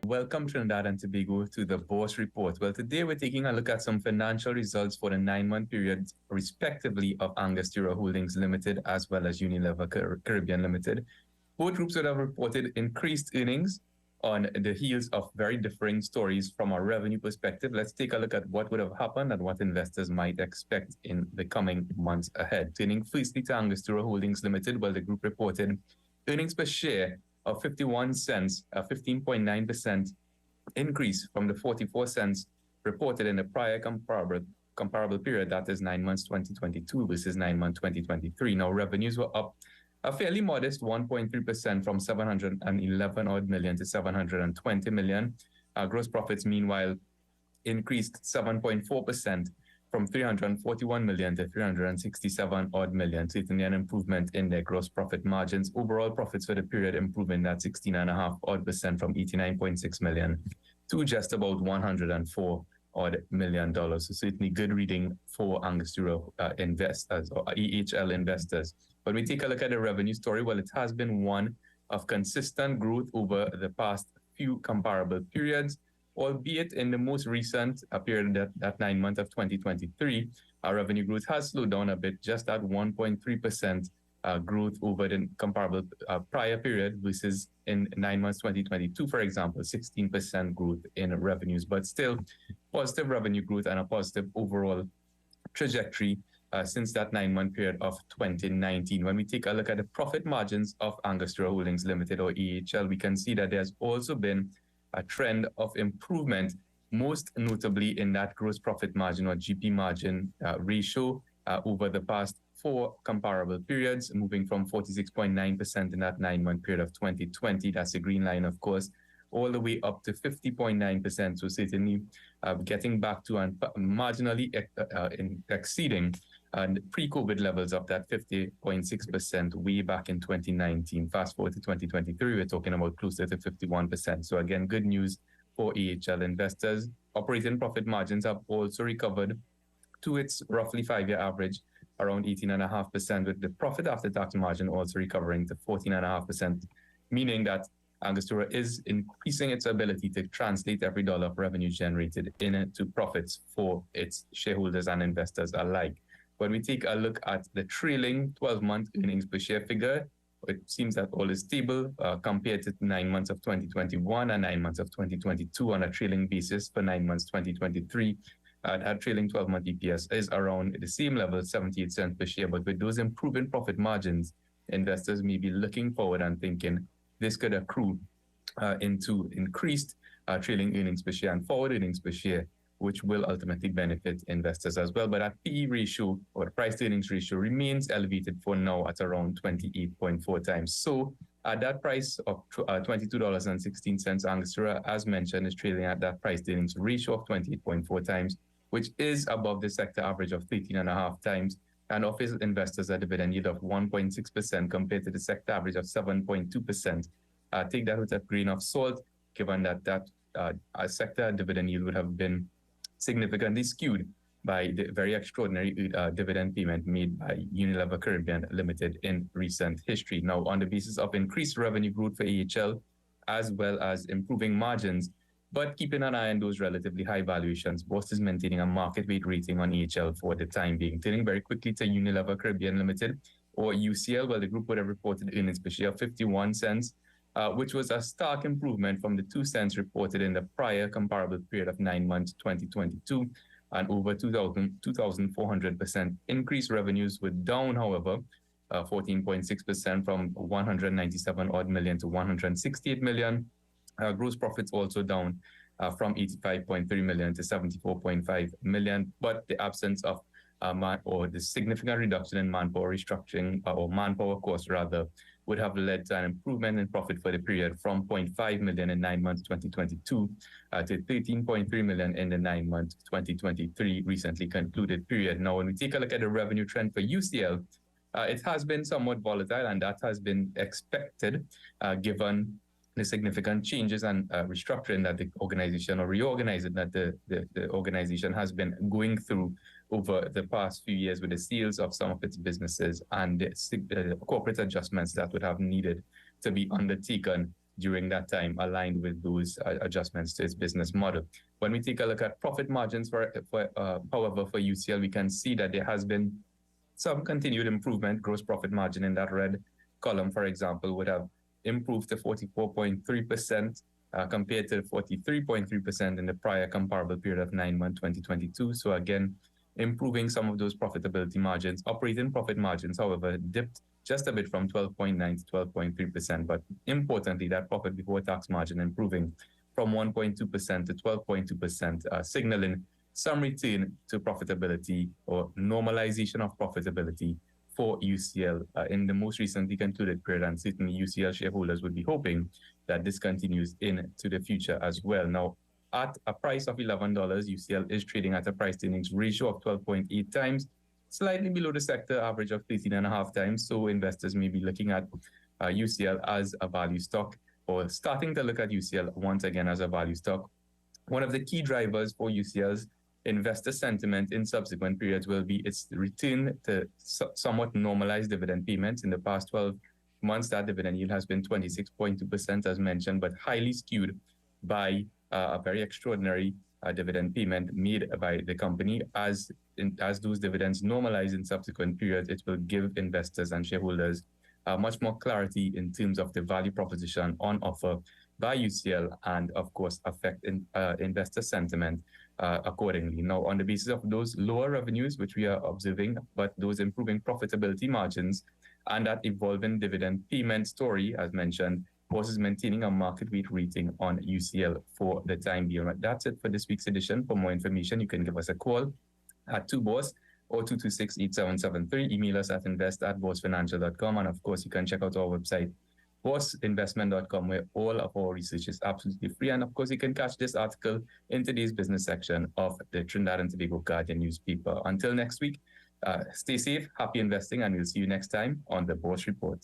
Welcome, Trinidad and Tobago, to the Bourse Report. Well, today we're taking a look at some financial results for the 9-month period, respectively, of Angostura Holdings Limited as well as Unilever Caribbean Limited. Both groups would have reported increased earnings on the heels of very differing stories from a revenue perspective. Let's take a look at what would have happened and what investors might expect in the coming months ahead. Turning firstly to Angostura Holdings Limited, well, the group reported earnings per share of 51 cents, a 15.9% increase from the 44 cents reported in the prior comparable period, that is 9 months 2022 versus 9 months 2023. Now, revenues were up a fairly modest 1.3% from 711 odd million to 720 million. Gross profits, meanwhile, increased 7.4% from 341 million to 367 odd million, certainly an improvement in their gross profit margins. Overall profits for the period improving at 16.5% odd from 89.6 million to just about 104 odd million dollars. So certainly good reading for Angostura investors or AHL investors. When we take a look at the revenue story, well, it has been one of consistent growth over the past few comparable periods, albeit in the most recent period, that 9 months of 2023, our revenue growth has slowed down a bit, just at 1.3% growth over the comparable prior period versus in 9 months 2022, for example, 16% growth in revenues, but still positive revenue growth and a positive overall trajectory since that 9-month period of 2019. When we take a look at the profit margins of Angostura Holdings Limited, or AHL, we can see that there's also been a trend of improvement, most notably in that gross profit margin or GP margin ratio over the past 4 comparable periods, moving from 46.9% in that 9-month period of 2020, that's the green line, of course, all the way up to 50.9%. So certainly getting back to and marginally exceeding pre-COVID levels of that 50.6% way back in 2019. Fast forward to 2023, we're talking about closer to 51%. So again, good news for AHL investors. Operating profit margins have also recovered to its roughly 5-year average, around 18.5%, with the profit after tax margin also recovering to 14.5%, meaning that Angostura is increasing its ability to translate every dollar of revenue generated into profits for its shareholders and investors alike. When we take a look at the trailing 12-month earnings per share figure, it seems that all is stable compared to 9 months of 2021 and 9 months of 2022 on a trailing basis. For 9 months 2023, that trailing 12-month EPS is around the same level, 78 cents per share. But with those improving profit margins, investors may be looking forward and thinking this could accrue into increased trailing earnings per share and forward earnings per share, which will ultimately benefit investors as well. But that PE ratio, or price to earnings ratio, remains elevated for now at around 28.4 times. So at that price of $22.16, Angostura, as mentioned, is trading at that price to earnings ratio of 28.4 times, which is above the sector average of 13.5 times, and offers investors a dividend yield of 1.6% compared to the sector average of 7.2%. Take that with a grain of salt, given that sector dividend yield would have been significantly skewed by the very extraordinary dividend payment made by Unilever Caribbean Limited in recent history. Now, on the basis of increased revenue growth for AHL, as well as improving margins, but keeping an eye on those relatively high valuations, Bourse is maintaining a market weight rating on AHL for the time being. Turning very quickly to Unilever Caribbean Limited, or UCL, well, the group would have reported earnings per share of 51 cents, which was a stark improvement from the 2 cents reported in the prior comparable period of 9 months 2022, and over 2,400% increased. Revenues were down, however, 14.6% from 197 odd million to 168 million. Gross profits also down from 85.3 million to 74.5 million, but the absence of the significant reduction in manpower restructuring or manpower costs rather would have led to an improvement in profit for the period from 0.5 million in 9 months 2022 to 13.3 million in the 9 months 2023 recently concluded period. Now, when we take a look at the revenue trend for UCL, it has been somewhat volatile, and that has been expected given the significant changes and restructuring that the organization, or reorganizing that the organization has been going through over the past few years, with the sales of some of its businesses and the corporate adjustments that would have needed to be undertaken during that time, aligned with those adjustments to its business model. When we take a look at profit margins however, for UCL, we can see that there has been some continued improvement. Gross profit margin in that red column, for example, would have improved to 44.3%. Compared to 43.3% in the prior comparable period of 9-month 2022. So again, improving some of those profitability margins. Operating profit margins, however, dipped just a bit from 12.9 to 12.3%. But importantly, that profit before tax margin improving from 1.2% to 12.2%, signaling some return to profitability or normalization of profitability for UCL in the most recently concluded period, and certainly UCL shareholders would be hoping that this continues into the future as well. Now, at a price of $11, UCL is trading at a price-to-earnings ratio of 12.8 times, slightly below the sector average of 13.5 times. So investors may be looking at UCL as a value stock, or starting to look at UCL once again as a value stock. One of the key drivers for UCL's investor sentiment in subsequent periods will be its return to somewhat normalized dividend payments. In the past 12 months, that dividend yield has been 26.2%, as mentioned, but highly skewed by a very extraordinary dividend payment made by the company. As those dividends normalize in subsequent periods, it will give investors and shareholders much more clarity in terms of the value proposition on offer by UCL, and of course affect investor sentiment accordingly. Now, on the basis of those lower revenues, which we are observing, but those improving profitability margins and that evolving dividend payment story, as mentioned, Bourse is maintaining a market weight rating on UCL for the time being. That's it for this week's edition. For more information, you can give us a call at 2Bourse or 226-8773. Email us at invest@boursefinancial.com. And of course, you can check out our website, BourseInvestment.com, where all of our research is absolutely free. And of course, you can catch this article in today's business section of the Trinidad and Tobago Guardian newspaper. Until next week, stay safe, happy investing, and we'll see you next time on the Bourse Report.